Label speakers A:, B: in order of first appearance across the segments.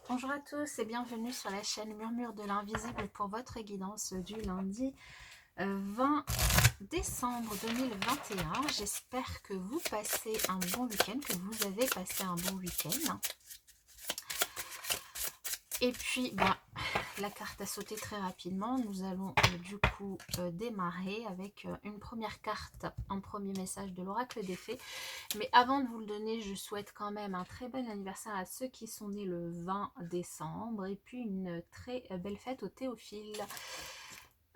A: Bonjour à tous et bienvenue sur la chaîne Murmure de l'Invisible pour votre guidance du lundi 20 décembre 2021. J'espère que vous passez un bon week-end, que vous avez passé un bon week-end. Et puis, la carte a sauté très rapidement. Nous allons du coup démarrer avec une première carte, un premier message de l'oracle des fées. Mais avant de vous le donner, je souhaite quand même un très bon anniversaire à ceux qui sont nés le 20 décembre. Et puis une très belle fête aux Théophiles.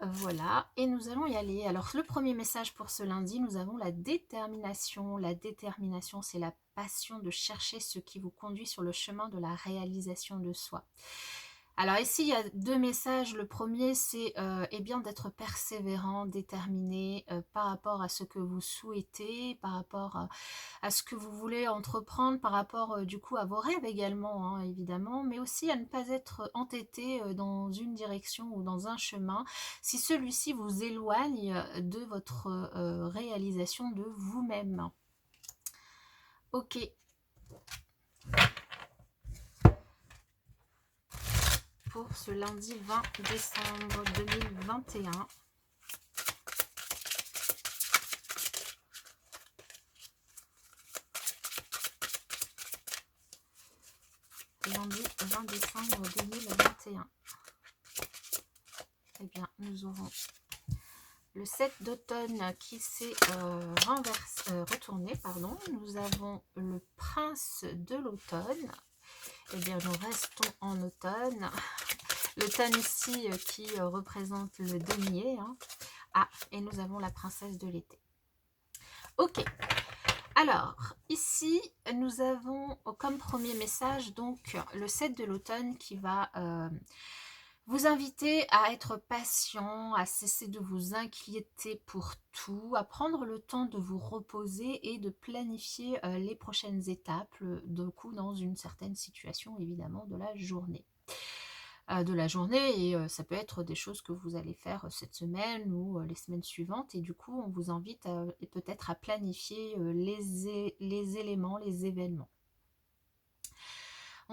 A: Voilà, et nous allons y aller. Alors, le premier message pour ce lundi, nous avons la détermination. La détermination, c'est la passion de chercher ce qui vous conduit sur le chemin de la réalisation de soi. Alors ici, il y a deux messages. Le premier, c'est bien d'être persévérant, déterminé par rapport à ce que vous souhaitez, par rapport à ce que vous voulez entreprendre, par rapport du coup à vos rêves également, hein, évidemment, mais aussi à ne pas être entêté dans une direction ou dans un chemin si celui-ci vous éloigne de votre réalisation de vous-même. Ok. Pour ce lundi 20 décembre 2021. Lundi 20 décembre 2021. Eh bien, nous aurons le 7 d'automne qui s'est retourné. Pardon. Nous avons le prince de l'automne. Eh bien, nous restons en automne. L'automne ici qui représente le denier. Hein. Ah, et nous avons la princesse de l'été. Ok. Alors, ici, nous avons comme premier message donc le 7 de l'automne qui va vous inviter à être patient, à cesser de vous inquiéter pour tout, à prendre le temps de vous reposer et de planifier les prochaines étapes, du coup dans une certaine situation évidemment de la journée. Et ça peut être des choses que vous allez faire cette semaine ou les semaines suivantes, et du coup on vous invite peut-être à planifier les éléments, les événements.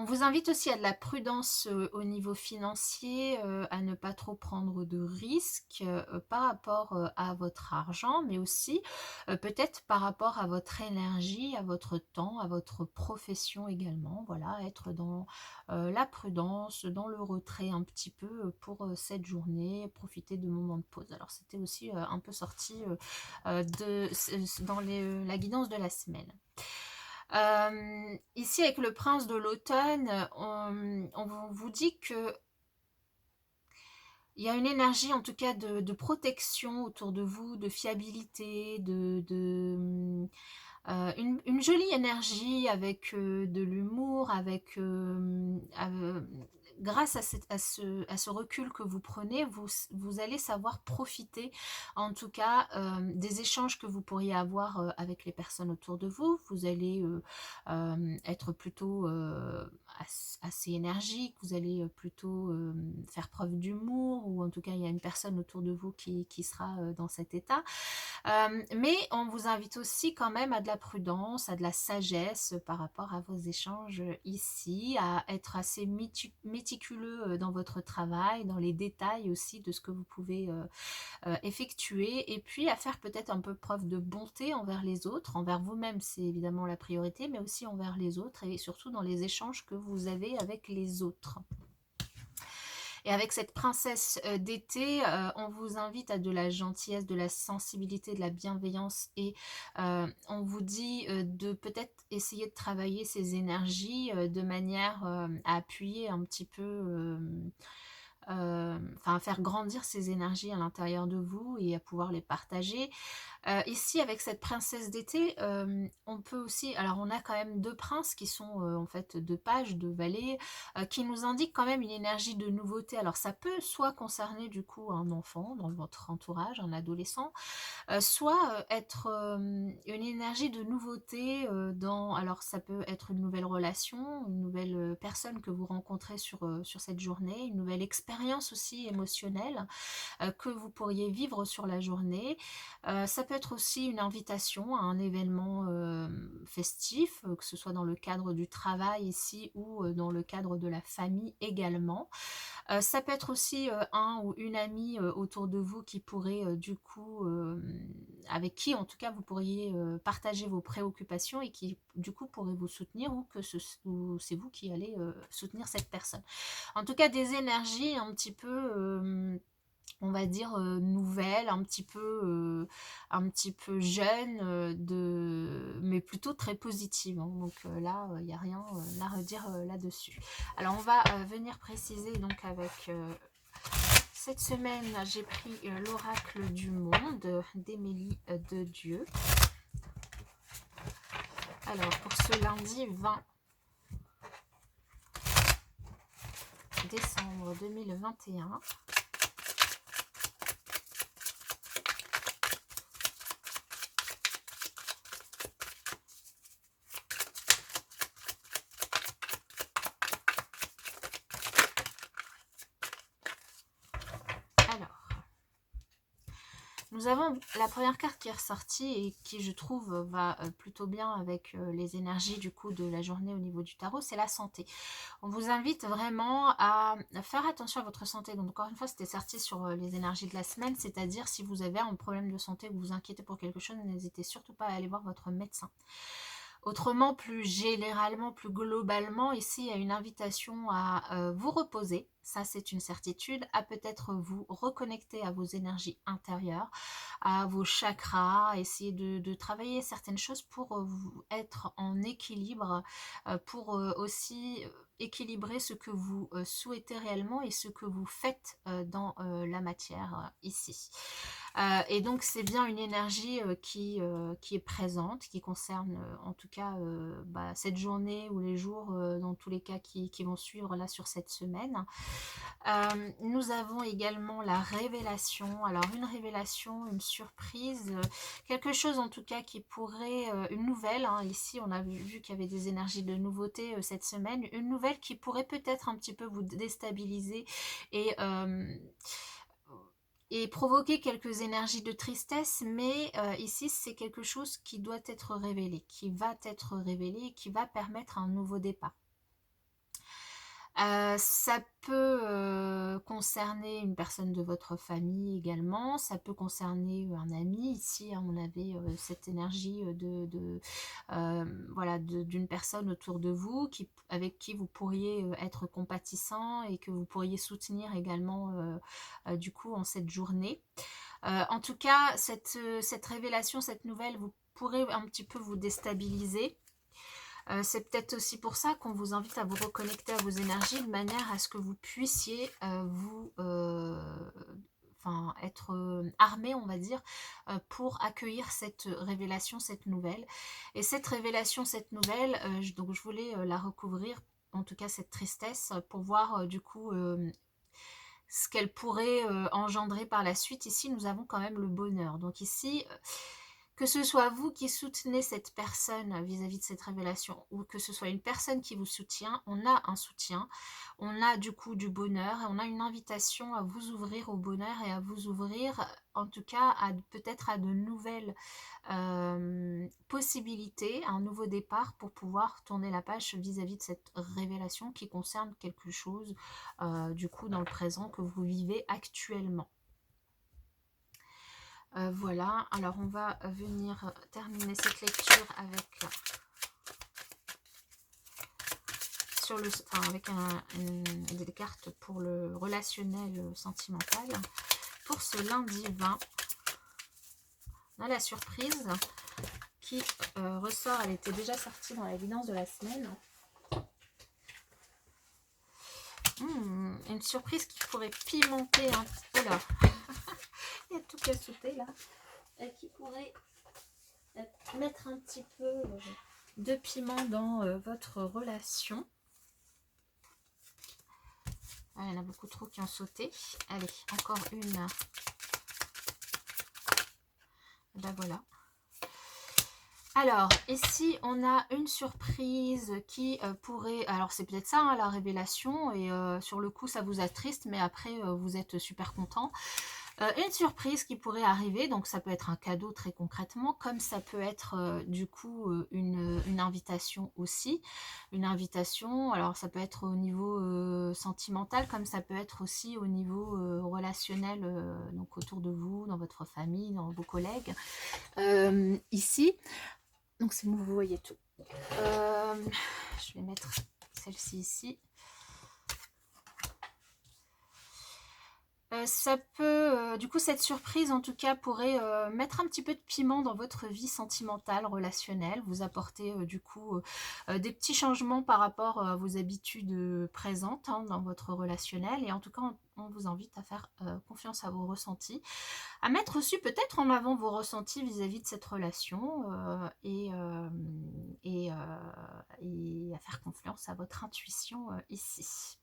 A: On vous invite aussi à de la prudence au niveau financier, à ne pas trop prendre de risques par rapport à votre argent, mais aussi peut-être par rapport à votre énergie, à votre temps, à votre profession également. Voilà, être dans la prudence, dans le retrait un petit peu pour cette journée, profiter de moments de pause. Alors c'était aussi un peu sorti dans la guidance de la semaine. Ici avec le prince de l'automne, on vous dit que il y a une énergie en tout cas de protection autour de vous, de fiabilité, une jolie énergie avec de l'humour, avec grâce à ce recul que vous prenez, vous allez savoir profiter en tout cas des échanges que vous pourriez avoir avec les personnes autour de vous. Vous allez être plutôt assez énergique, vous allez plutôt faire preuve d'humour, ou en tout cas il y a une personne autour de vous qui sera dans cet état. Mais on vous invite aussi quand même à de la prudence, à de la sagesse par rapport à vos échanges ici, à être assez méticuleux dans votre travail, dans les détails aussi de ce que vous pouvez effectuer, et puis à faire peut-être un peu preuve de bonté envers les autres, envers vous-même c'est évidemment la priorité, mais aussi envers les autres, et surtout dans les échanges que vous avez avec les autres. Et avec cette princesse d'été, on vous invite à de la gentillesse, de la sensibilité, de la bienveillance, et on vous dit de peut-être essayer de travailler ces énergies de manière à appuyer un petit peu, à faire grandir ces énergies à l'intérieur de vous et à pouvoir les partager. Ici, avec cette princesse d'été, on peut aussi... Alors, on a quand même deux princes qui sont en fait deux pages, deux valets, qui nous indiquent quand même une énergie de nouveauté. Alors, ça peut soit concerner du coup un enfant dans votre entourage, un adolescent, soit être une énergie de nouveauté dans... Alors, ça peut être une nouvelle relation, une nouvelle personne que vous rencontrez sur cette journée, une nouvelle expérience expérience aussi émotionnelle que vous pourriez vivre sur la journée. Ça peut être aussi une invitation à un événement festif, que ce soit dans le cadre du travail ici ou dans le cadre de la famille également. Ça peut être aussi un ou une amie autour de vous qui pourrait du coup, avec qui en tout cas vous pourriez partager vos préoccupations et qui du coup pourrait vous soutenir ou que ou c'est vous qui allez soutenir cette personne. En tout cas des énergies un petit peu on va dire nouvelle, un petit peu jeune, mais plutôt très positive, hein. Donc là, il n'y a rien à redire là-dessus. Alors on va venir préciser donc avec cette semaine, j'ai pris l'oracle du monde d'Émilie de Dieu. Alors pour ce lundi 20 décembre 2021. Nous avons la première carte qui est ressortie et qui, je trouve, va plutôt bien avec les énergies du coup de la journée au niveau du tarot, c'est la santé. On vous invite vraiment à faire attention à votre santé. Donc encore une fois, c'était sorti sur les énergies de la semaine, c'est-à-dire si vous avez un problème de santé ou vous vous inquiétez pour quelque chose, n'hésitez surtout pas à aller voir votre médecin. Autrement, plus généralement, plus globalement, ici, il y a une invitation à vous reposer, ça c'est une certitude, à peut-être vous reconnecter à vos énergies intérieures, à vos chakras, essayer de travailler certaines choses pour vous être en équilibre, pour aussi équilibrer ce que vous souhaitez réellement et ce que vous faites dans la matière ici. Et donc c'est bien une énergie qui est présente, qui concerne en tout cas cette journée ou les jours dans tous les cas qui vont suivre là sur cette semaine. Nous avons également la révélation, alors une révélation, une surprise, quelque chose en tout cas qui pourrait, une nouvelle, hein, ici on a vu qu'il y avait des énergies de nouveauté cette semaine, une nouvelle qui pourrait peut-être un petit peu vous déstabiliser et provoquer quelques énergies de tristesse, mais ici c'est quelque chose qui doit être révélé, qui va être révélé et qui va permettre un nouveau départ. Ça peut concerner une personne de votre famille également, ça peut concerner un ami. Ici, hein, on avait cette énergie voilà, d'une personne autour de vous avec qui vous pourriez être compatissant et que vous pourriez soutenir également du coup en cette journée. En tout cas, cette révélation, cette nouvelle, vous pourrez un petit peu vous déstabiliser. C'est peut-être aussi pour ça qu'on vous invite à vous reconnecter à vos énergies de manière à ce que vous puissiez être armé, on va dire, pour accueillir cette révélation, cette nouvelle. Et cette révélation, cette nouvelle, donc je voulais la recouvrir, en tout cas cette tristesse, pour voir du coup ce qu'elle pourrait engendrer par la suite. Ici, nous avons quand même le bonheur. Donc ici, que ce soit vous qui soutenez cette personne vis-à-vis de cette révélation ou que ce soit une personne qui vous soutient, on a un soutien, on a du coup du bonheur et on a une invitation à vous ouvrir au bonheur et à vous ouvrir en tout cas peut-être à de nouvelles possibilités, un nouveau départ pour pouvoir tourner la page vis-à-vis de cette révélation qui concerne quelque chose du coup dans le présent que vous vivez actuellement. Voilà, alors on va venir terminer cette lecture avec des cartes pour le relationnel sentimental. Pour ce lundi 20, on a la surprise qui ressort, elle était déjà sortie dans l'évidence de la semaine. Une surprise qui pourrait pimenter un... Oh là il y a tout qui a sauté là. Et qui pourrait mettre un petit peu de piment dans votre relation. Ah, il y en a beaucoup trop qui ont sauté. Allez, encore une. Ben voilà. Alors, ici, on a une surprise qui pourrait... Alors, c'est peut-être ça, hein, la révélation, et sur le coup, ça vous attriste, mais après, vous êtes super content. Une surprise qui pourrait arriver, donc ça peut être un cadeau très concrètement, comme ça peut être du coup une invitation aussi. Une invitation, alors ça peut être au niveau sentimental, comme ça peut être aussi au niveau relationnel, donc autour de vous, dans votre famille, dans vos collègues. Ici, donc c'est bon, vous voyez tout. Je vais mettre celle-ci ici. Ça peut, du coup, cette surprise, en tout cas, pourrait mettre un petit peu de piment dans votre vie sentimentale, relationnelle, vous apporter, du coup, des petits changements par rapport à vos habitudes présentes, hein, dans votre relationnel. Et en tout cas, on vous invite à faire confiance à vos ressentis, à mettre aussi peut-être en avant vos ressentis vis-à-vis de cette relation et à faire confiance à votre intuition ici.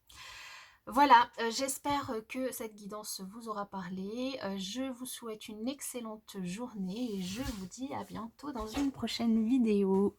A: Voilà, j'espère que cette guidance vous aura parlé. Je vous souhaite une excellente journée et je vous dis à bientôt dans une prochaine vidéo.